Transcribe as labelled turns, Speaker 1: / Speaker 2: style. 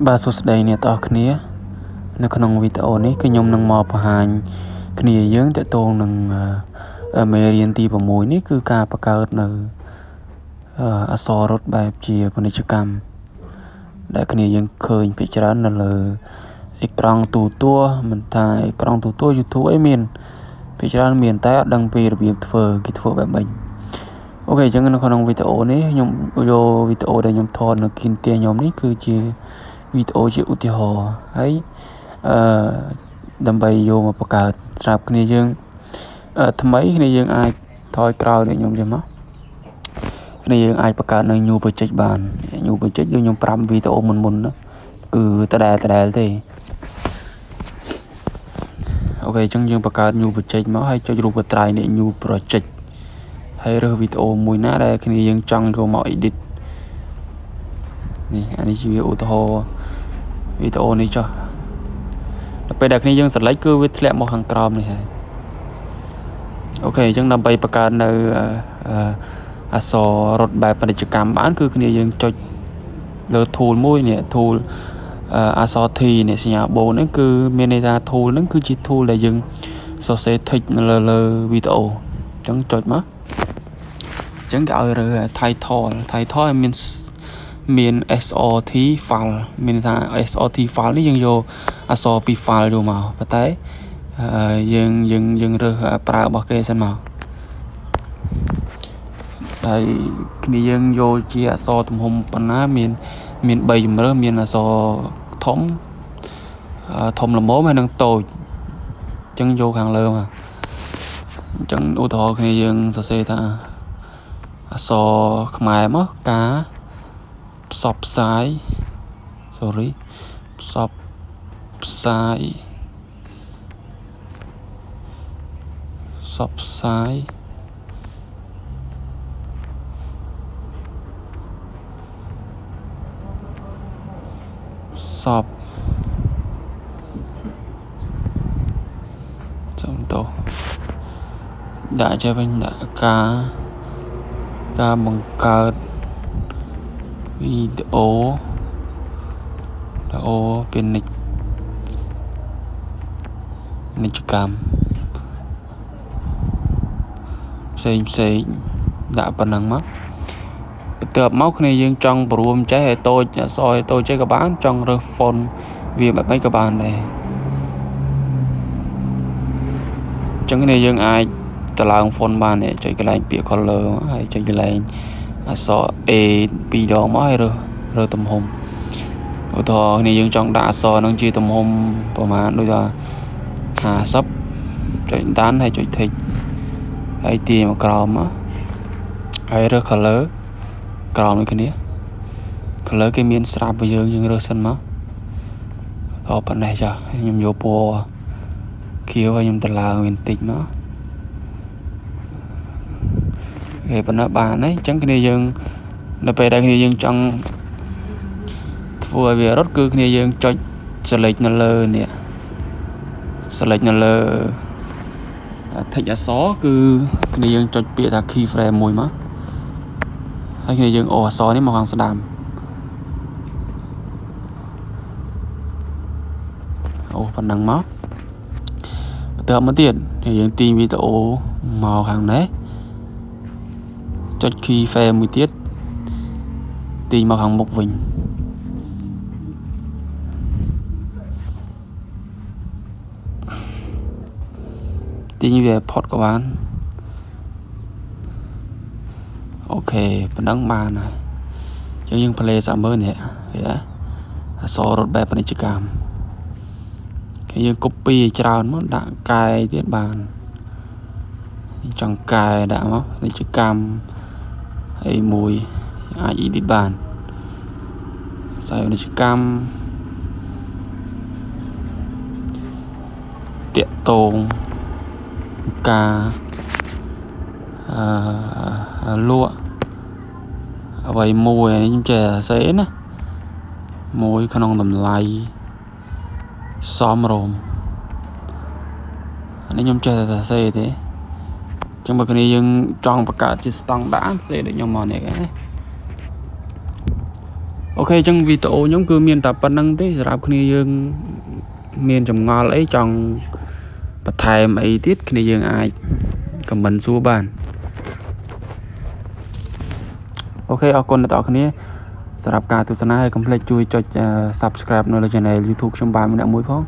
Speaker 1: បាទសួស្តីអ្នកទាំងអស់គ្នានៅក្នុងវីដេអូនេះគឺខ្ញុំនឹងមកបង្ហាញគ្នាយើងតកតងនឹងមេរៀនទី6នេះគឺការបង្កើតនៅអក្សររត់បែបជាពាណិជ្ជកម្មដែលគ្នាយើងឃើញភាគច្រើននៅលើអេក្រង់ទូទួលមិនថាអេក្រង់ទូទួល YouTube អីមានភាគច្រើនមានតែអត់ដឹងពីរបៀបធ្វើគេធ្វើបែបម៉េចអូខេអញ្ចឹងនៅក្នុងវីដេអូនេះខ្ញុំយកវីដេអូដែលខ្ញុំថតនៅគីនផ្ទះខ្ញុំនេះគឺជាវីដេអូជាឧទាហរណ៍ហើយដើម្បីយកមកបង្កើតស្រាប់គ្នាយើងថ្មីគ្នាយើងអាចថយក្រោយដូចខ្ញុំចឹងមកគ្នាយើងអាចបង្កើតនៅ new project បាន new project ដូចខ្ញុំប្រាប់វីដេអូមុនណាគឺដដែលទេអូខេអញ្ចឹងយើងបង្កើត new project មកហើយចុចរូបត្រាយនេះ new project ហើយរើសវីដេអូមួយណាដែលគ្នាយើងចង់យកមក edit នេះអានេះជាឧទាហរណ៍វីដេអូនេះចុះដល់ពេលដែលគ្នាយើង select គឺវាធ្លាក់មកខាងក្រោមនេះហើយអូខេអញ្ចឹងដើម្បីបង្កើតនៅអក្សររត់បែបពាណិជ្ជកម្មបានគឺគ្នាយើងចុចលើ tool មួយនេះ tool អក្សរ T នេះសញ្ញាបូនហ្នឹងគឺមានន័យថា tool ហ្នឹងគឺជា tool ដែលយើងសរសេរ text នៅលើវីដេអូអញ្ចឹងចុចមកអញ្ចឹងគេឲ្យរើស title មាន SRT file មានថា SRT file នេះយើងយកអក្សរពី file យកមកប៉ុន្តែយើងរើសប្រើរបស់គេសិនមកហើយគ្នាយើងយកជាអក្សរទំហំប៉ុណ្ណាមាន3ជម្រើសមានអក្សរធំល្មមហើយនិងតូចអញ្ចឹងយកខាងលើមកអញ្ចឹងឧទាហរណ៍គ្នាយើងសរសេរថាអក្សរខ្មែរមកការផ្សព្វផ្សាយផ្សព្វផ្សាយសំទោសដាក់ចេះវិញដាក់ការបង្កើតវីដេអូពាណិជ្ជកម្មផ្សេងដាក់ប៉ុណ្ណឹងមកបន្ទាប់មកគ្នាយើងចង់បរួមចេះឲ្យតូចអក្សរឲ្យតូចចេះក៏បានចង់រើស font វាបែបម៉េចក៏បានដែរអញ្ចឹងគ្នាយើងអាចតឡើង font បាននេះចុចកន្លែងពាក្យ color ហើយចុចកន្លែងអក្សរ A 2ដងមកហើយរើសទំហំឧទាហរណ៍គ្នាយើងចង់ដាក់អក្សរនឹងជាទំហំប្រហែលដូចថា50ចុចដានហើយចុច text ហើយទាញមកក្រោមមកហើយរើស color ក្រោមដូចគ្នា color គេមានស្រាប់ឲ្យយើងរើសសិនមកដល់ប៉ុណ្ណេះចាខ្ញុំយកពណ៌ខៀវហើយខ្ញុំតឡើងវាបន្តិចមកគេប៉ុណ្ណឹងបានហើយអញ្ចឹងគ្នាយើងនៅពេលដែលគ្នាយើងចង់ធ្វើឲ្យវារត់គឺគ្នាយើងចុច select នៅលើនេះ select នៅលើ text អក្សរគឺគ្នាយើងចុចពាក្យថា key frame មួយមកហើយគ្នាយើងអូអក្សរនេះមកខាងស្ដាំអូប៉ុណ្ណឹងមកបន្ទាប់មកទៀតគ្នាយើងទាញវីដេអូមកខាងនេះចុច key frame មួយទៀតទាញមកខាងមុខវិញទាញវាផុតក៏បានអូខេប៉ុណ្ណឹងបានហើយអញ្ចឹងយើង play សាក់មើលនេះអក្សររត់បែបពាណិជ្ជកម្មគេយើង copy ឲ្យច្រើនមកដាក់កែទៀតបានចង់កែដាក់មកពាណិជ្ជកម្មហើយមួយអាច edit បានខ្សែពាណិជ្ជកម្មតាក់ទងការលក់អ្វីមួយនេះខ្ញុំចេះសេណាមួយក្នុងតម្លៃសមរម្យអានេះខ្ញុំចេះតែសេទេអញ្ចឹងបើគ្នាយើងចង់បង្កើតជាស្តង់ដារសេដូចខ្ញុំមកនេះគេណា អូខេអញ្ចឹងវីដេអូខ្ញុំគឺមានតែប៉ុណ្្នឹងទេសម្រាប់គ្នាយើងមានចម្ងល់អីចង់បន្ថែមអីទៀតគ្នាយើងអាចខមមិនសួរបានអូខេអរគុណដល់អ្នកគ្នាសម្រាប់ការទស្សនាហើយកុំភ្លេចជួយចុច Subscribe នៅលើ Channel YouTube ខ្ញុំបាទម្នាក់មួយផង